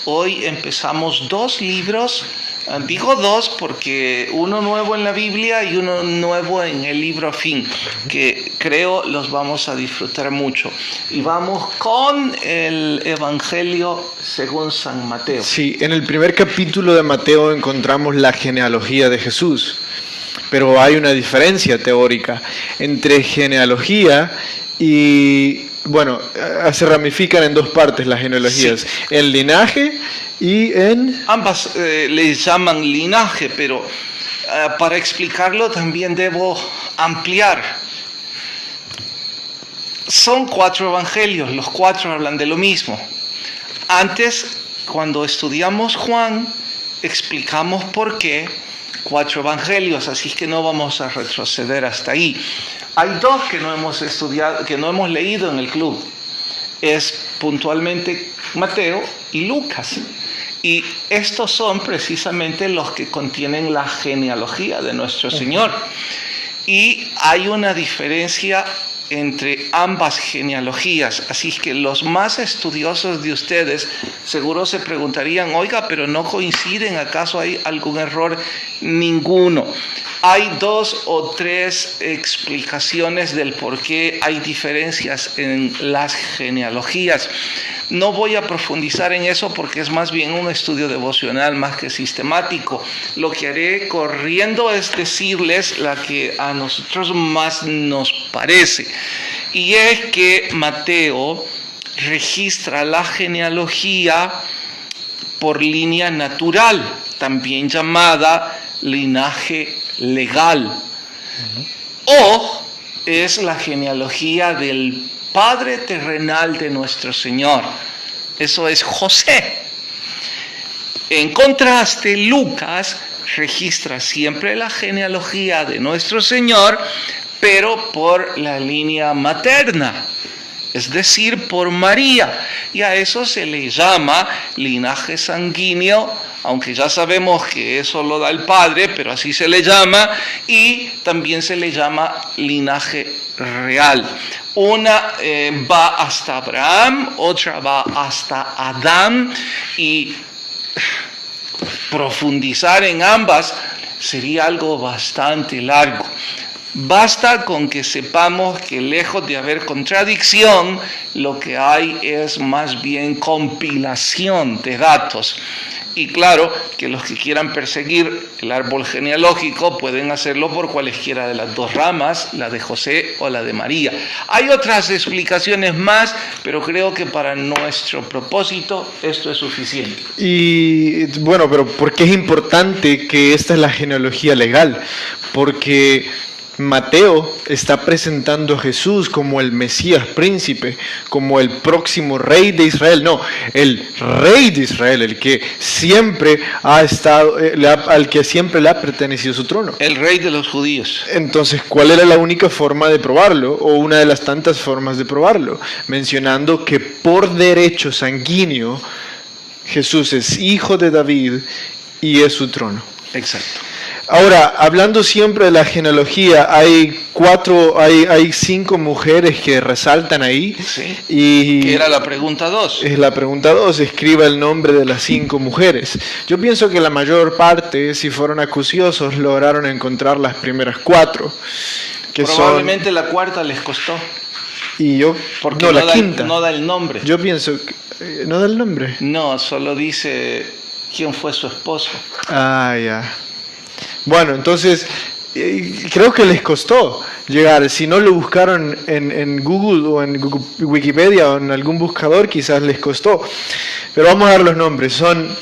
hoy empezamos 2 libros. Digo 2 porque uno nuevo en la Biblia y uno nuevo en el libro Fin, que creo los vamos a disfrutar mucho. Y vamos con el Evangelio según San Mateo. Sí, en el primer capítulo de Mateo encontramos la genealogía de Jesús, pero hay una diferencia teórica entre genealogía y, bueno, se ramifican en 2 partes las genealogías, sí. En linaje y en... Ambas les llaman linaje, pero para explicarlo también debo ampliar. Son 4 evangelios, los 4 hablan de lo mismo. Antes, cuando estudiamos Juan, explicamos por qué 4 evangelios, así que no vamos a retroceder hasta ahí. Hay 2 que no hemos estudiado, que no hemos leído en el club. Es puntualmente Mateo y Lucas. Y estos son precisamente los que contienen la genealogía de nuestro Señor. Y hay una diferencia entre ambas genealogías. Así que los más estudiosos de ustedes seguro se preguntarían, oiga, pero ¿no coinciden? ¿Acaso hay algún error? Ninguno. Hay 2 o 3 explicaciones del por qué hay diferencias en las genealogías. No voy a profundizar en eso porque es más bien un estudio devocional más que sistemático. Lo que haré corriendo es decirles la que a nosotros más nos parece. Y es que Mateo registra la genealogía por línea natural, también llamada linaje legal. O es la genealogía del Padre terrenal de nuestro Señor. Eso es José. En contraste, Lucas registra siempre la genealogía de nuestro Señor, pero por la línea materna, es decir, por María. Y a eso se le llama linaje sanguíneo, aunque ya sabemos que eso lo da el Padre, pero así se le llama, y también se le llama linaje real. Una va hasta Abraham, otra va hasta Adán, y profundizar en ambas sería algo bastante largo. Basta con que sepamos que lejos de haber contradicción, lo que hay es más bien compilación de datos. Y claro, que los que quieran perseguir el árbol genealógico pueden hacerlo por cualesquiera de las 2 ramas, la de José o la de María. Hay otras explicaciones más, pero creo que para nuestro propósito esto es suficiente. Y bueno, pero ¿por qué es importante que esta es la genealogía legal? Porque Mateo está presentando a Jesús como el Mesías príncipe, como el próximo rey de Israel. No, el rey de Israel, el que siempre ha estado, al que siempre le ha pertenecido su trono. El rey de los judíos. Entonces, ¿cuál era la única forma de probarlo? O una de las tantas formas de probarlo. Mencionando que por derecho sanguíneo, Jesús es hijo de David y es su trono. Exacto. Ahora, hablando siempre de la genealogía, hay 5 mujeres que resaltan ahí. Sí, y que era la pregunta 2. Es la pregunta 2, escriba el nombre de las 5 mujeres. Yo pienso que la mayor parte, si fueron acuciosos, lograron encontrar las primeras 4. Que probablemente la 4ª les costó. Y yo, porque no, la quinta. No da el nombre. Yo pienso que, ¿no da el nombre? No, solo dice quién fue su esposo. Ah, ya. Bueno, entonces, creo que les costó llegar. Si no lo buscaron en Google o en Wikipedia o en algún buscador, quizás les costó. Pero vamos a dar los nombres. Son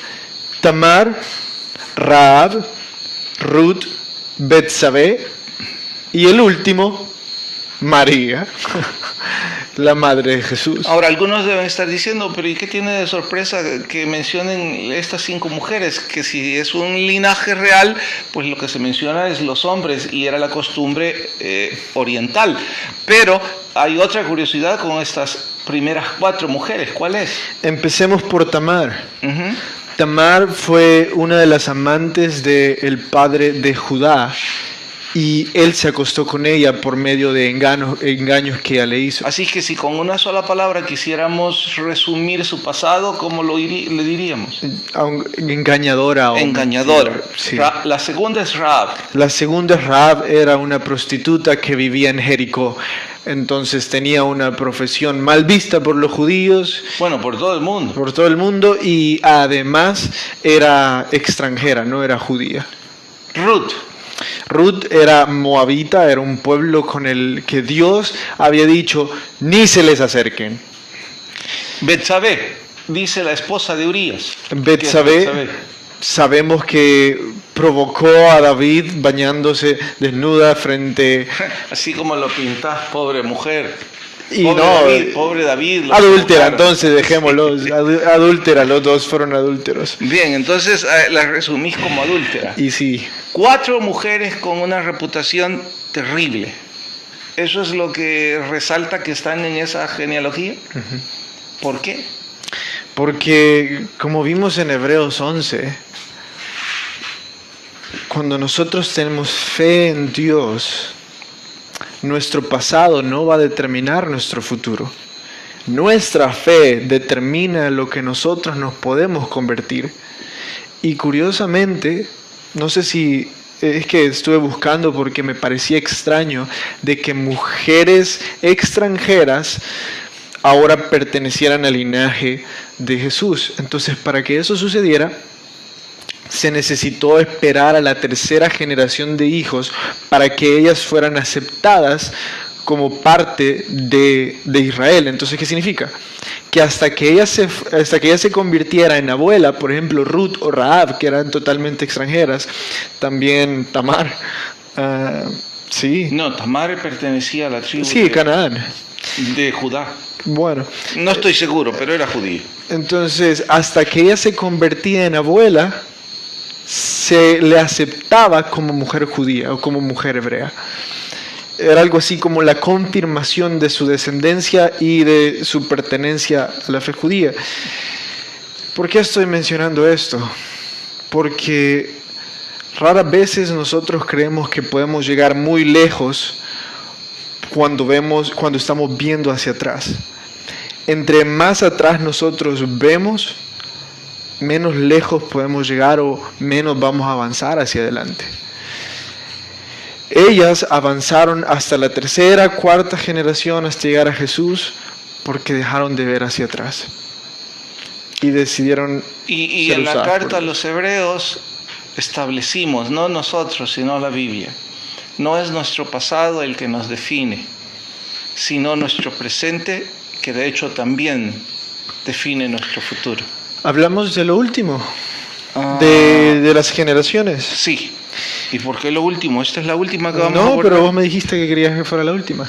Tamar, Rahab, Ruth, Betsabé y el último, María, la madre de Jesús. Ahora, algunos deben estar diciendo, pero ¿y qué tiene de sorpresa que mencionen estas 5 mujeres? Que si es un linaje real, pues lo que se menciona es los hombres, y era la costumbre oriental. Pero hay otra curiosidad con estas primeras 4 mujeres. ¿Cuál es? Empecemos por Tamar. Tamar fue una de las amantes del padre de Judá, y él se acostó con ella por medio de engaños que ella le hizo. Así que si con una sola palabra quisiéramos resumir su pasado, ¿cómo le diríamos? Engañadora. Engañadora. Sí. La segunda es Rahab. La segunda es Rahab, era una prostituta que vivía en Jericó. Entonces tenía una profesión mal vista por los judíos. Bueno, por todo el mundo. Por todo el mundo, y además era extranjera, no era judía. Ruth era moabita, era un pueblo con el que Dios había dicho, ni se les acerquen. Betsabé, dice la esposa de Urías. Betsabé, sabemos que provocó a David bañándose desnuda frente... Así como lo pintás, pobre mujer. Y pobre David. Adúltera, entonces dejémoslo. Adúltera, los dos fueron adúlteros. Bien, entonces la resumís como adúltera. Y sí. 4 mujeres con una reputación terrible. ¿Eso es lo que resalta que están en esa genealogía? Uh-huh. ¿Por qué? Porque, como vimos en Hebreos 11, cuando nosotros tenemos fe en Dios, nuestro pasado no va a determinar nuestro futuro. Nuestra fe determina lo que nosotros nos podemos convertir. Y curiosamente, no sé si es que estuve buscando porque me parecía extraño de que mujeres extranjeras ahora pertenecieran al linaje de Jesús. Entonces, para que eso sucediera, se necesitó esperar a la 3ª generación de hijos para que ellas fueran aceptadas como parte de Israel. Entonces, ¿qué significa? Que hasta que ella se convirtiera en abuela, por ejemplo, Ruth o Rahab, que eran totalmente extranjeras, también Tamar, sí. No, Tamar pertenecía a la tribu Canaán. De Judá. Bueno. No estoy seguro, pero era judío. Entonces, hasta que ella se convertía en abuela, se le aceptaba como mujer judía o como mujer hebrea. Era algo así como la confirmación de su descendencia y de su pertenencia a la fe judía. ¿Por qué estoy mencionando esto? Porque raras veces nosotros creemos que podemos llegar muy lejos cuando estamos viendo hacia atrás. Entre más atrás nosotros vemos, menos lejos podemos llegar o menos vamos a avanzar hacia adelante. Ellas avanzaron hasta la 3ª, 4ª generación hasta llegar a Jesús porque dejaron de ver hacia atrás y decidieron y en la carta a los Hebreos establecimos, no nosotros sino la Biblia, no es nuestro pasado el que nos define, sino nuestro presente, que de hecho también define nuestro futuro. Hablamos de lo último, de las generaciones. Sí. ¿Y por qué lo último? Esta es la última que vamos a abordar. No, pero vos me dijiste que querías que fuera la última.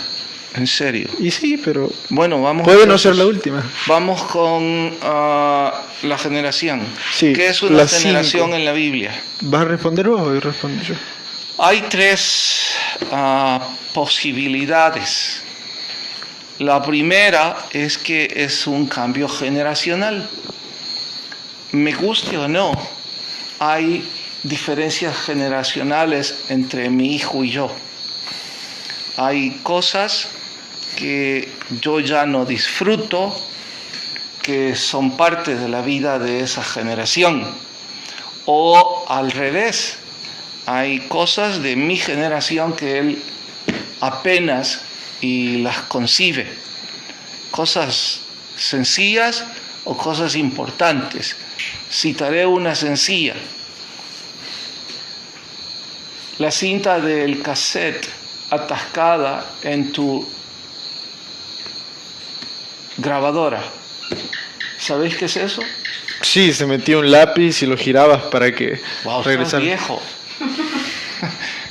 ¿En serio? Y sí, pero bueno, vamos. Puede no ser la última. Vamos con la generación. Sí, ¿Qué es una generación 5 en la Biblia? ¿Vas a responder vos o respondo yo? Hay 3 posibilidades. La primera es que es un cambio generacional. Me guste o no, hay diferencias generacionales entre mi hijo y yo. Hay cosas que yo ya no disfruto, que son parte de la vida de esa generación. O al revés, hay cosas de mi generación que él apenas y las concibe. Cosas sencillas o cosas importantes. Citaré una sencilla. La cinta del cassette atascada en tu grabadora. ¿Sabéis qué es eso? Sí, se metía un lápiz y lo girabas para que regresara. Viejo.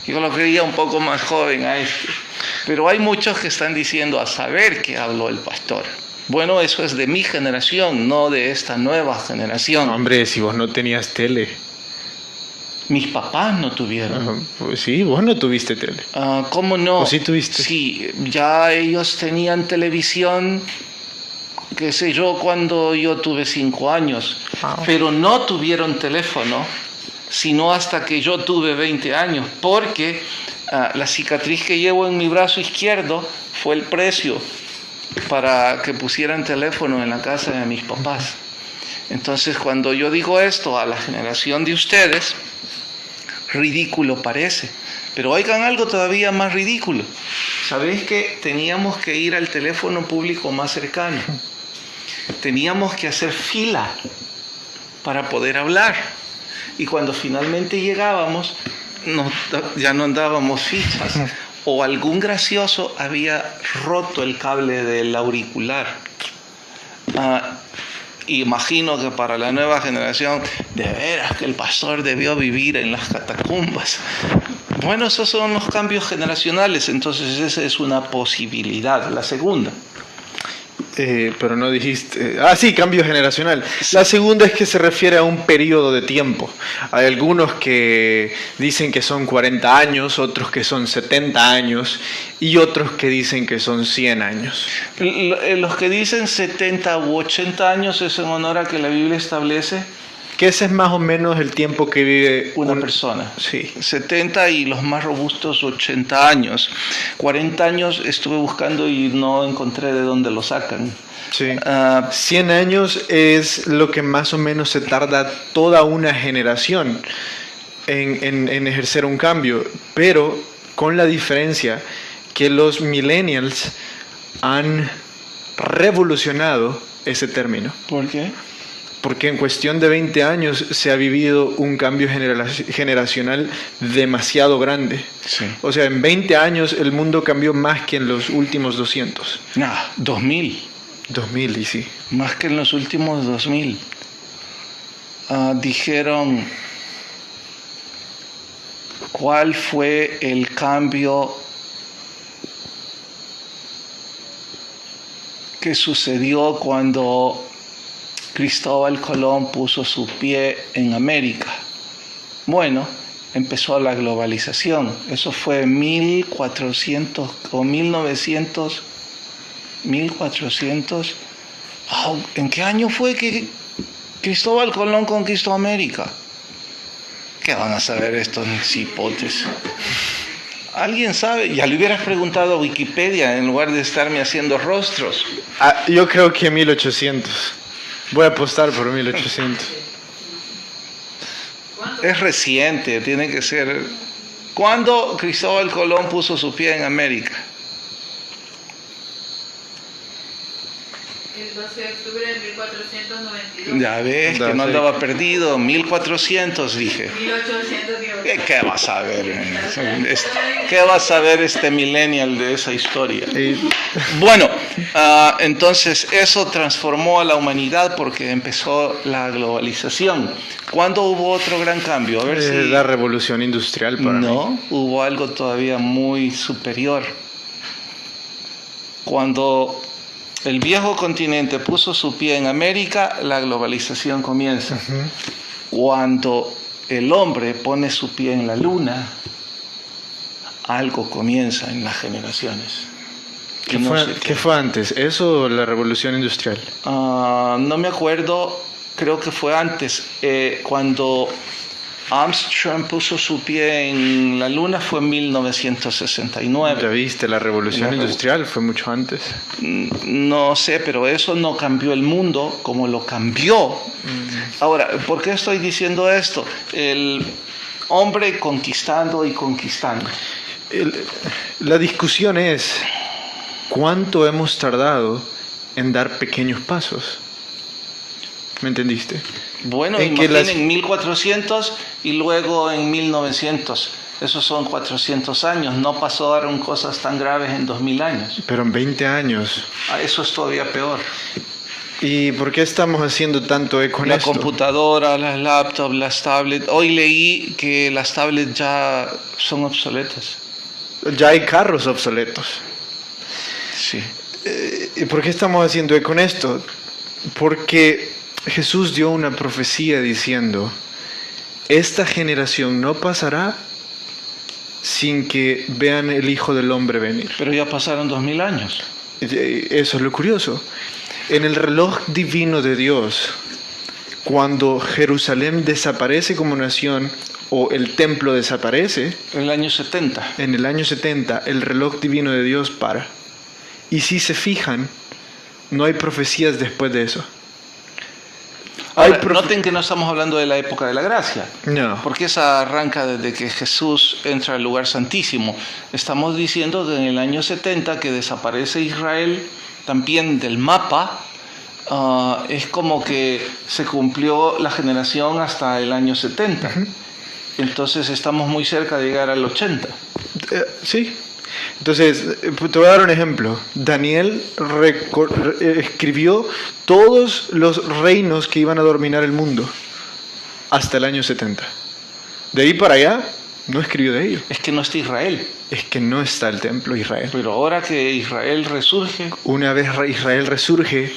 Yo lo creía un poco más joven a este. Pero hay muchos que están diciendo a saber qué habló el pastor. Bueno, eso es de mi generación, no de esta nueva generación. No, hombre, si vos no tenías tele. Mis papás no tuvieron. Pues sí, vos no tuviste tele. ¿Cómo no? ¿O sí tuviste? Sí, ya ellos tenían televisión, qué sé yo, cuando yo tuve 5 años. Pero no tuvieron teléfono, sino hasta que yo tuve 20 años, porque La cicatriz que llevo en mi brazo izquierdo fue el precio para que pusieran teléfono en la casa de mis papás. Entonces, cuando yo digo esto a la generación de ustedes, ridículo parece. Pero oigan algo todavía más ridículo. ¿Sabéis que teníamos que ir al teléfono público más cercano? Teníamos que hacer fila para poder hablar. Y cuando finalmente llegábamos, ya no dábamos fichas. O algún gracioso había roto el cable del auricular. Imagino que para la nueva generación, de veras que el pastor debió vivir en las catacumbas. Bueno, esos son los cambios generacionales, entonces esa es una posibilidad. La segunda. Pero no dijiste... sí, cambio generacional. La segunda es que se refiere a un periodo de tiempo. Hay algunos que dicen que son 40 años, otros que son 70 años y otros que dicen que son 100 años. Los que dicen 70 u 80 años es en honor a que la Biblia establece que ese es más o menos el tiempo que vive una persona. Sí. 70 y los más robustos 80 años. 40 años estuve buscando y no encontré de dónde lo sacan. Sí. 100 años es lo que más o menos se tarda toda una generación en ejercer un cambio, pero con la diferencia que los millennials han revolucionado ese término. ¿Por qué? Porque en cuestión de 20 años se ha vivido un cambio generacional demasiado grande. Sí. O sea, en 20 años el mundo cambió más que en los últimos 200. 2000. 2000, y sí. Más que en los últimos 2000. Dijeron, ¿cuál fue el cambio que sucedió cuando Cristóbal Colón puso su pie en América? Bueno, empezó la globalización. Eso fue en 1400 o 1900, 1400. ¿En qué año fue que Cristóbal Colón conquistó América? ¿Qué van a saber estos cipotes? ¿Alguien sabe? Ya le hubieras preguntado a Wikipedia en lugar de estarme haciendo rostros. Yo creo que 1800. Voy a apostar por 1800. Es reciente, tiene que ser. ¿Cuándo Cristóbal Colón puso su pie en América? El 12 de octubre de 1492. Ya ves, que no andaba perdido. 1400 dije. 1800. ¿Qué va a saber? ¿Qué va a saber este millennial de esa historia? Bueno, entonces eso transformó a la humanidad porque empezó la globalización. ¿Cuándo hubo otro gran cambio? A ver si... La revolución industrial para mí. No, hubo algo todavía muy superior. Cuando el viejo continente puso su pie en América, la globalización comienza. Cuando el hombre pone su pie en la luna, algo comienza en las generaciones. ¿Qué fue antes? ¿Eso o la revolución industrial? No me acuerdo, creo que fue antes. Cuando Armstrong puso su pie en la luna fue en 1969. ¿Ya viste? La revolución industrial fue mucho antes. No sé, pero eso no cambió el mundo como lo cambió. Ahora, ¿por qué estoy diciendo esto? El hombre conquistando y conquistando. La discusión es ¿cuánto hemos tardado en dar pequeños pasos? ¿Me entendiste? Bueno, imaginen en 1400 y luego en 1900. Esos son 400 años. No pasaron cosas tan graves en 2000 años. Pero en 20 años. Eso es todavía peor. ¿Y por qué estamos haciendo tanto eco en esto? La computadora, las laptops, las tablets. Hoy leí que las tablets ya son obsoletas. Ya hay carros obsoletos. Sí. ¿Y por qué estamos haciendo eco en esto? Porque Jesús dio una profecía diciendo, esta generación no pasará sin que vean el Hijo del Hombre venir. Pero ya pasaron 2000 años. Eso es lo curioso. En el reloj divino de Dios, cuando Jerusalén desaparece como nación o el templo desaparece, En el año 70. en el año 70 el reloj divino de Dios para. Y si se fijan, no hay profecías después de eso. Ahora, noten que no estamos hablando de la época de la gracia, No. porque esa arranca desde que Jesús entra al lugar santísimo. Estamos diciendo que en el año 70 que desaparece Israel también del mapa, es como que se cumplió la generación hasta el año 70. Entonces estamos muy cerca de llegar al 80. Sí. Entonces, te voy a dar un ejemplo. Daniel escribió todos los reinos que iban a dominar el mundo hasta el año 70. De ahí para allá, no escribió de ello. Es que no está Israel. Es que no está el templo de Israel. Pero ahora que Israel resurge, Una vez Israel resurge,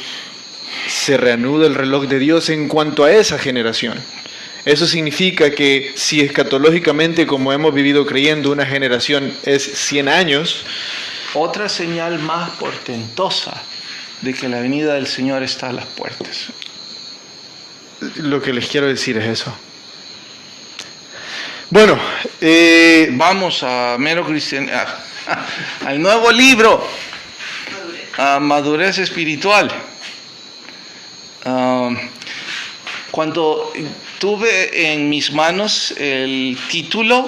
se reanuda el reloj de Dios en cuanto a esa generación. Eso significa que si escatológicamente, como hemos vivido creyendo, una generación es 100 años, otra señal más portentosa de que la venida del Señor está a las puertas. lo que les quiero decir es eso. Bueno, Vamos a mero al nuevo libro, a Madurez Espiritual. Cuando tuve en mis manos el título,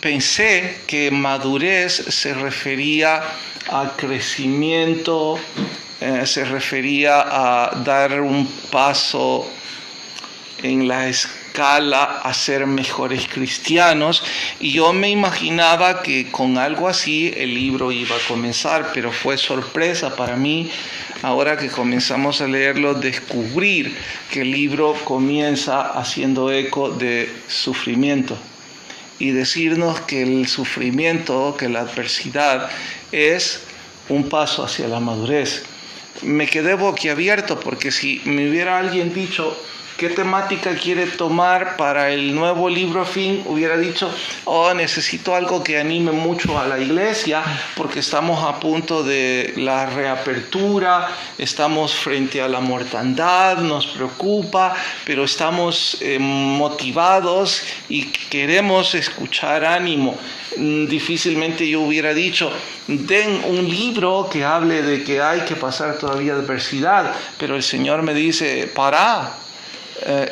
pensé que madurez se refería a crecimiento, se refería a dar un paso en la escala a ser mejores cristianos, y yo me imaginaba que con algo así el libro iba a comenzar, pero fue sorpresa para mí ahora que comenzamos a leerlo, descubrir que el libro comienza haciendo eco de sufrimiento y decirnos que el sufrimiento, que la adversidad es un paso hacia la madurez. Me quedé boquiabierto porque si me hubiera alguien dicho qué temática quiere tomar para el nuevo libro fin, hubiera dicho, necesito algo que anime mucho a la iglesia porque estamos a punto de la reapertura, estamos frente a la mortandad, nos preocupa, pero estamos motivados y queremos escuchar ánimo. Difícilmente yo hubiera dicho, den un libro que hable de que hay que pasar todavía adversidad, pero el Señor me dice, para.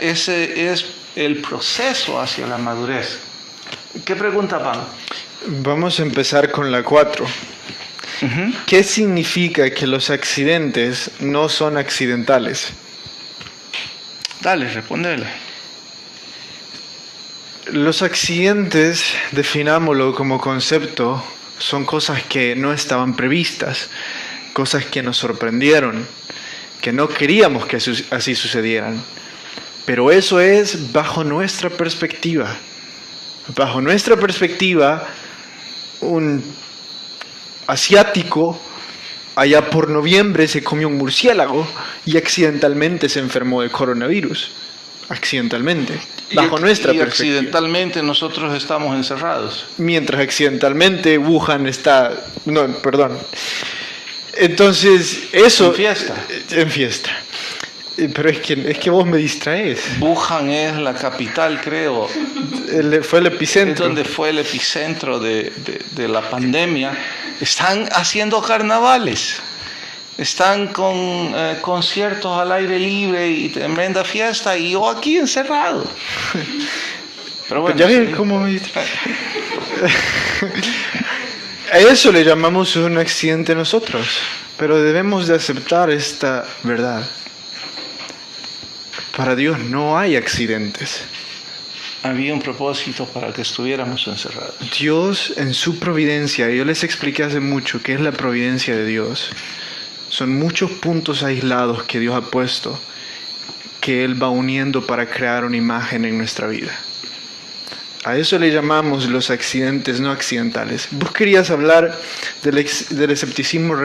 Ese es el proceso hacia la madurez. ¿Qué pregunta van? vamos a empezar con la 4. ¿Qué significa que los accidentes no son accidentales? Dale, respóndele. Los accidentes, definámoslo como concepto, son cosas que no estaban previstas, cosas que nos sorprendieron, que no queríamos que así sucedieran. Pero eso es bajo nuestra perspectiva. Bajo nuestra perspectiva, un asiático allá por noviembre se comió un murciélago y accidentalmente se enfermó de coronavirus. Accidentalmente. Bajo nuestra perspectiva. Accidentalmente nosotros estamos encerrados. Mientras accidentalmente Wuhan está... No, perdón. Entonces, eso... En fiesta. En fiesta. Pero es que vos me distraes. Wuhan es la capital, creo. Fue el epicentro. Es donde fue el epicentro de la pandemia. Están haciendo carnavales. Están con conciertos al aire libre y tremenda fiesta, y yo aquí encerrado. Pero bueno, ya ves cómo me distrae. A eso le llamamos un accidente nosotros, pero debemos de aceptar esta verdad. Para Dios no hay accidentes. había un propósito para que estuviéramos encerrados. Dios en su providencia, yo les expliqué hace mucho qué es la providencia de Dios. Son muchos puntos aislados que Dios ha puesto, que Él va uniendo para crear una imagen en nuestra vida. A eso le llamamos los accidentes no accidentales. ¿Vos querías hablar del escepticismo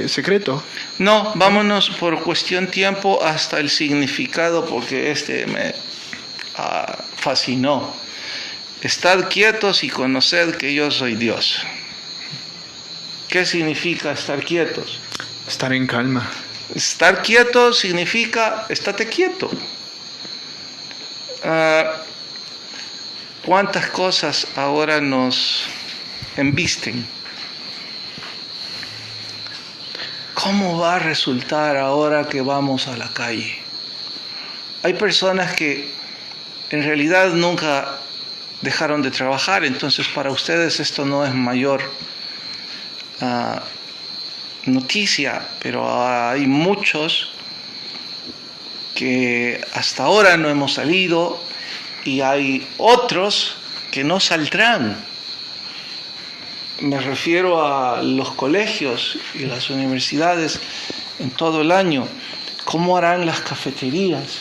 secreto? No, vámonos por cuestión tiempo hasta el significado, porque me fascinó. Estad quietos y conoced que yo soy Dios. ¿Qué significa estar quietos? Estar en calma. Estar quieto significa estate quieto. ¿Cuántas cosas ahora nos embisten? ¿Cómo va a resultar ahora que vamos a la calle? Hay personas que en realidad nunca dejaron de trabajar, entonces para ustedes esto no es mayor noticia, pero hay muchos que hasta ahora no hemos salido y hay otros que no saldrán. Me refiero a los colegios y las universidades en todo el año. ¿Cómo harán las cafeterías?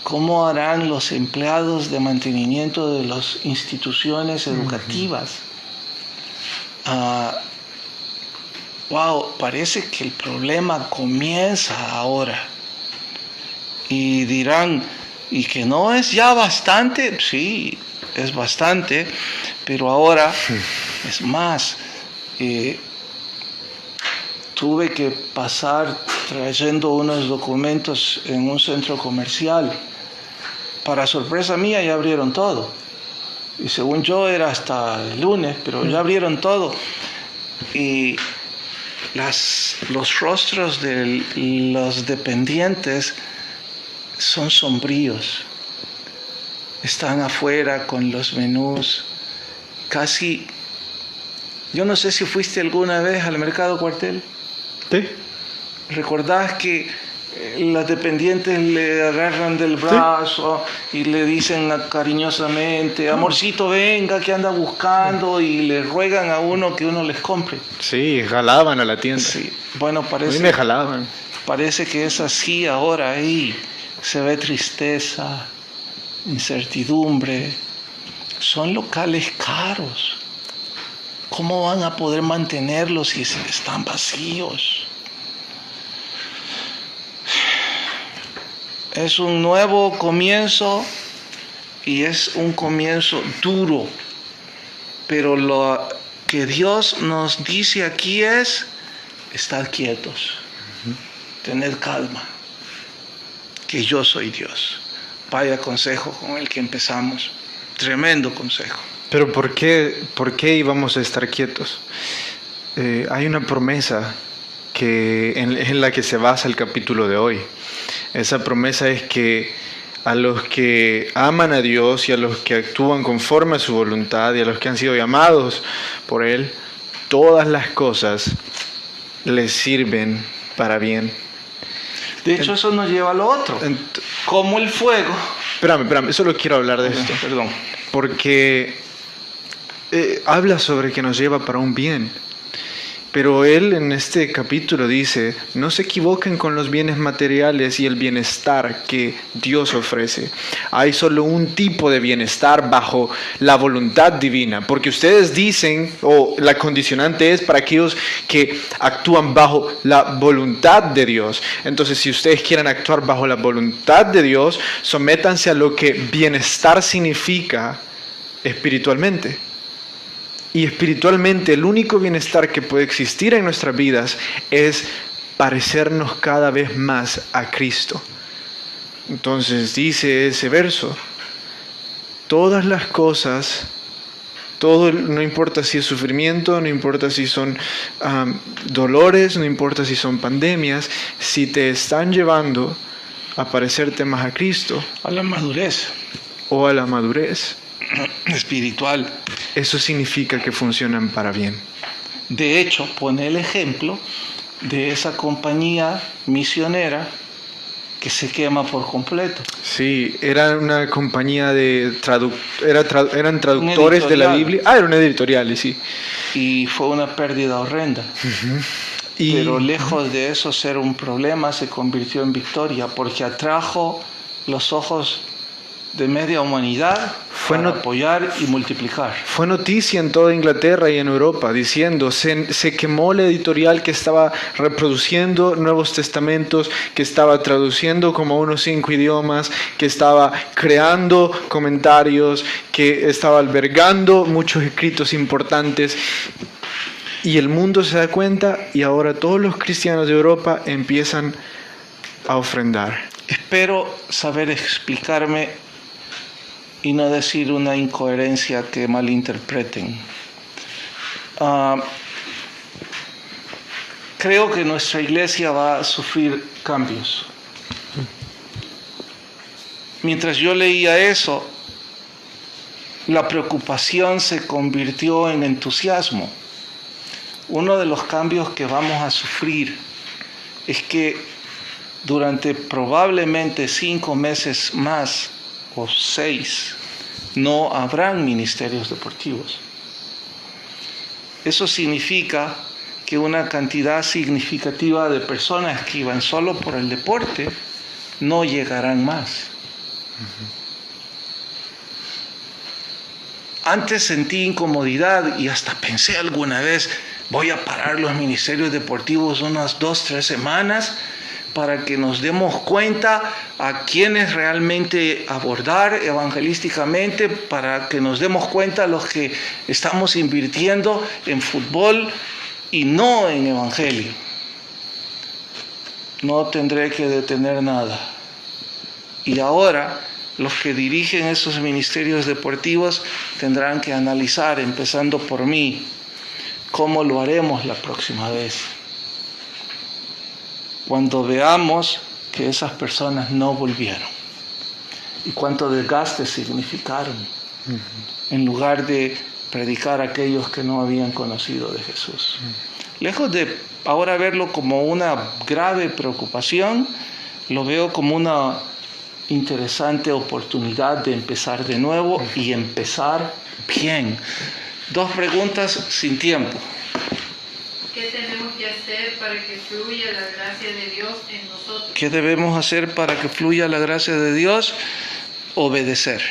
¿Cómo harán los empleados de mantenimiento de las instituciones educativas? Wow, parece que el problema comienza ahora. Y dirán, ¿y que no es ya bastante? Sí, es bastante, pero ahora es más. Tuve que pasar trayendo unos documentos en un centro comercial. Para sorpresa mía ya abrieron todo. Y según yo era hasta el lunes, pero ya abrieron todo. Y los rostros de los dependientes son sombríos. Están afuera con los menús. Casi, yo no sé si fuiste alguna vez al Mercado Cuartel. ¿Sí? ¿Recordás que las dependientes le agarran del brazo y le dicen cariñosamente, amorcito, venga, que anda buscando, y le ruegan a uno que uno les compre? Sí, jalaban a la tienda. Sí, bueno, A mí me jalaban. parece que es así ahora. Ahí se ve tristeza, incertidumbre. Son locales caros. ¿Cómo van a poder mantenerlos si están vacíos? Es un nuevo comienzo y es un comienzo duro, pero lo que Dios nos dice aquí es: estad quietos, tened calma, que yo soy Dios. Vaya consejo con el que empezamos, tremendo consejo. Pero ¿por qué íbamos a estar quietos? Hay una promesa en la que se basa el capítulo de hoy. Esa promesa es que a los que aman a Dios y a los que actúan conforme a su voluntad y a los que han sido llamados por Él, todas las cosas les sirven para bien. De hecho, eso nos lleva a lo otro. Como el fuego. Espérame, solo quiero hablar de esto. Perdón. Porque habla sobre que nos lleva para un bien. Pero él en este capítulo dice, no se equivoquen con los bienes materiales y el bienestar que Dios ofrece. Hay solo un tipo de bienestar bajo la voluntad divina, porque ustedes dicen, o la condicionante es para aquellos que actúan bajo la voluntad de Dios. Entonces, si ustedes quieren actuar bajo la voluntad de Dios, sométanse a lo que bienestar significa espiritualmente. Y espiritualmente el único bienestar que puede existir en nuestras vidas es parecernos cada vez más a Cristo. Entonces dice ese verso, todas las cosas, no importa si es sufrimiento, no importa si son dolores, no importa si son pandemias, si te están llevando a parecerte más a Cristo. A la madurez. O a la madurez espiritual. Eso significa que funcionan para bien. De hecho, pone el ejemplo de esa compañía misionera que se quema por completo. Sí, era una compañía de eran traductores de la Biblia. Era una editorial, sí. Y fue una pérdida horrenda. Pero lejos de eso ser un problema, se convirtió en victoria, porque atrajo los ojos de media humanidad para apoyar y multiplicar. Fue noticia en toda Inglaterra y en Europa diciendo, se quemó la editorial que estaba reproduciendo Nuevos Testamentos, que estaba traduciendo como unos 5 idiomas, que estaba creando comentarios, que estaba albergando muchos escritos importantes. Y el mundo se da cuenta y ahora todos los cristianos de Europa empiezan a ofrendar. Espero saber explicarme y no decir una incoherencia que malinterpreten. Creo que nuestra iglesia va a sufrir cambios. Mientras yo leía eso, la preocupación se convirtió en entusiasmo. Uno de los cambios que vamos a sufrir es que durante probablemente 5 meses más o 6 no habrán ministerios deportivos. Eso significa que una cantidad significativa de personas que iban solo por el deporte no llegarán más. Antes sentí incomodidad y hasta pensé alguna vez, voy a parar los ministerios deportivos unas 2-3 semanas para que nos demos cuenta a quiénes realmente abordar evangelísticamente, para que nos demos cuenta los que estamos invirtiendo en fútbol y no en evangelio. No tendré que detener nada. Y ahora los que dirigen esos ministerios deportivos tendrán que analizar, empezando por mí, cómo lo haremos la próxima vez. Cuando veamos que esas personas no volvieron y cuánto desgaste significaron, en lugar de predicar a aquellos que no habían conocido de Jesús. Lejos de ahora verlo como una grave preocupación, lo veo como una interesante oportunidad de empezar de nuevo y empezar bien. 2 preguntas sin tiempo. ¿Qué tenemos que hacer para que fluya la gracia de Dios en nosotros? ¿Qué debemos hacer para que fluya la gracia de Dios? Obedecer.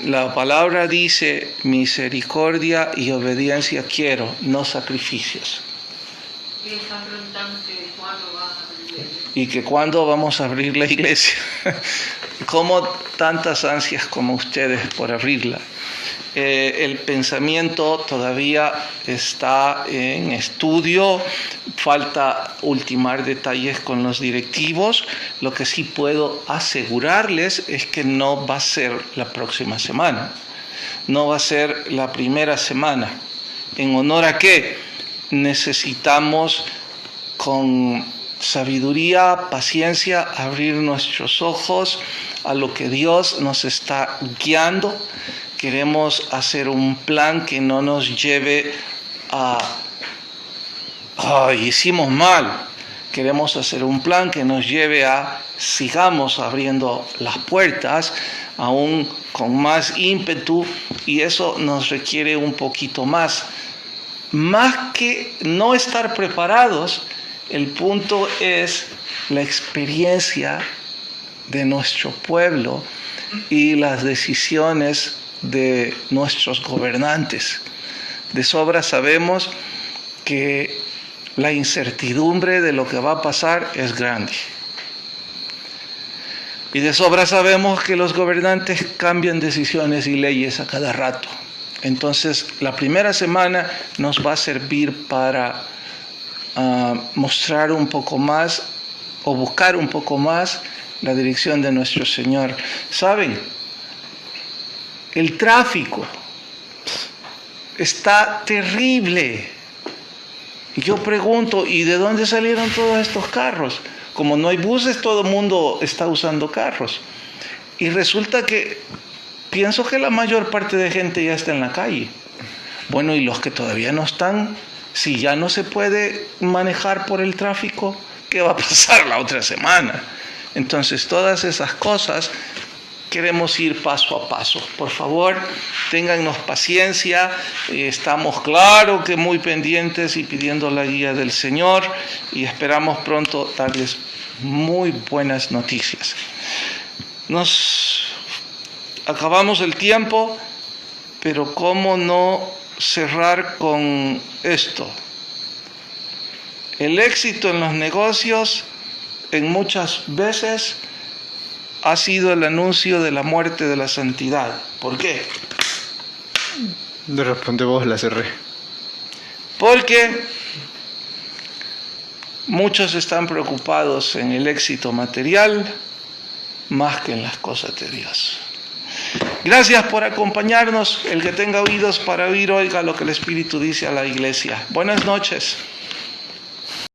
La palabra dice misericordia y obediencia quiero, no sacrificios. Y están preguntando que cuándo van a abrir. Y que cuándo vamos a abrir la iglesia. Como tantas ansias como ustedes por abrirla. El pensamiento todavía está en estudio, falta ultimar detalles con los directivos. Lo que sí puedo asegurarles es que no va a ser la próxima semana, no va a ser la primera semana. ¿En honor a qué? Necesitamos con sabiduría, paciencia, abrir nuestros ojos a lo que Dios nos está guiando. Queremos hacer un plan que no nos lleve a hicimos mal. Queremos hacer un plan que nos lleve a sigamos abriendo las puertas aún con más ímpetu, y eso nos requiere un poquito más. Más que no estar preparados, el punto es la experiencia de nuestro pueblo y las decisiones de nuestros gobernantes. De sobra sabemos que la incertidumbre de lo que va a pasar es grande. Y de sobra sabemos que los gobernantes cambian decisiones y leyes a cada rato. Entonces, la primera semana nos va a servir para mostrar un poco más o buscar un poco más la dirección de nuestro Señor. ¿Saben? El tráfico está terrible. Y yo pregunto, ¿y de dónde salieron todos estos carros? Como no hay buses, todo el mundo está usando carros. Y resulta que pienso que la mayor parte de gente ya está en la calle. Bueno, y los que todavía no están, si ya no se puede manejar por el tráfico, ¿qué va a pasar la otra semana? Entonces, todas esas cosas queremos ir paso a paso. Por favor, téngannos paciencia. Estamos claro que muy pendientes y pidiendo la guía del Señor, y esperamos pronto darles muy buenas noticias. Nos acabamos el tiempo, pero ¿cómo no cerrar con esto? El éxito en los negocios en muchas veces ha sido el anuncio de la muerte de la santidad. ¿Por qué? De repente vos la cerré. Porque muchos están preocupados en el éxito material más que en las cosas de Dios. Gracias por acompañarnos. El que tenga oídos para oír, oiga lo que el Espíritu dice a la iglesia. Buenas noches.